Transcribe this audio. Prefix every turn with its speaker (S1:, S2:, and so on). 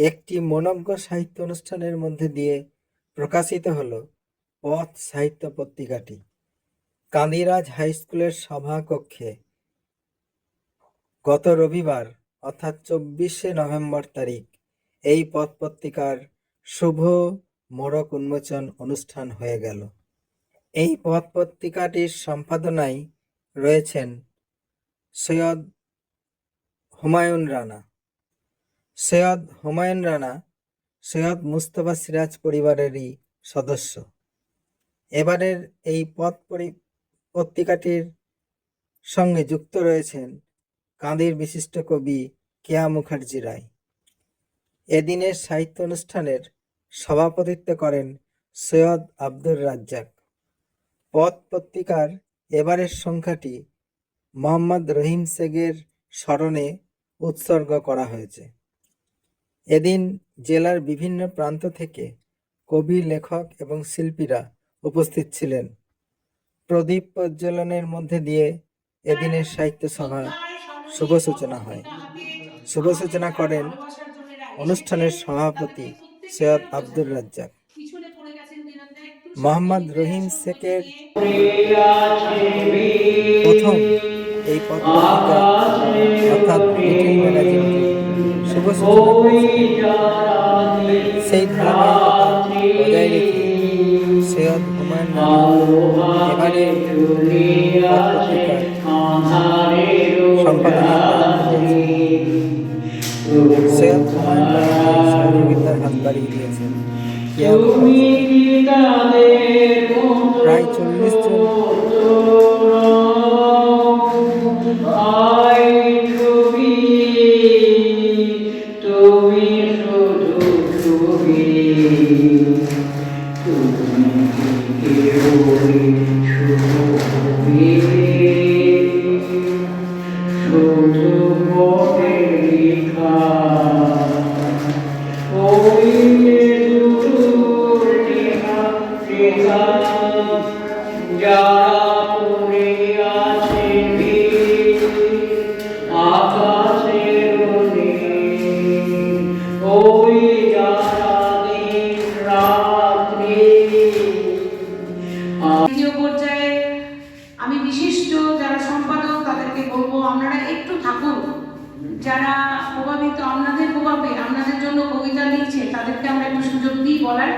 S1: একটি মনোজ্ঞ সাহিত্য অনুষ্ঠানের মধ্যে দিয়ে প্রকাশিত হলো পথ সাহিত্য পত্রিকাটি। কান্দিরাজ হাইস্কুলের সভাকক্ষে গত রবিবার অর্থাৎ 24শে নভেম্বর তারিখ এই পথ পত্রিকার শুভ মোড়ক উন্মোচন অনুষ্ঠান হয়ে গেল। এই পথ পত্রিকাটির সম্পাদনায় রয়েছেন সৈয়দ হুমায়ুন রানা। সৈয়দ হুমায়ুন রানা সৈয়দ মুস্তফা সিরাজ পরিবারেরই সদস্য। এবারের এই পত্রিকাটির সঙ্গে যুক্ত রয়েছেন কাঁদির বিশিষ্ট কবি কেয়া মুখার্জি রায়। এদিনের সাহিত্য অনুষ্ঠানের সভাপতিত্ব করেন সৈয়দ আব্দুর রাজ্জাক। পথ পত্রিকার এবারের সংখ্যাটি মোহাম্মদ রহিম শেখের স্মরণে উৎসর্গ করা হয়েছে। এদিন জেলার বিভিন্ন প্রান্ত থেকে কবি, লেখক এবং শিল্পীরা উপস্থিত ছিলেন। প্রদীপ প্রজ্বলনের মধ্যে দিয়ে এদিনের সাহিত্য সভা শুভ সূচনা হয়। শুভ সূচনা করেন অনুষ্ঠানের সভাপতি সৈয়দ আব্দুর রাজ্জাক। মোহাম্মদ রহিম শেখের প্রথম এই পত্রিকা অর্থাৎ লিটল ম্যাগাজিনটি শুভ সূচনা সেই ধারাবাহিকতা বজায় রেখে সৈয়দ হুমায়ুন রানা এবারে পত্রিকার সম্পাদনার সৈয়দ হুমায়ুন রানাকে সহযোগিতার হাত বাড়িয়ে দিয়েছেন প্রায় 40 জন
S2: আমি বিশিষ্ট যারা সম্পাদক তাদেরকে বলবো আপনারা একটু থাকুন। যারা প্রভাবিত আপনাদের প্রভাবে আপনাদের জন্য কবিতা লিখছে তাদেরকে আমরা একটু সুযোগ দিই বলার।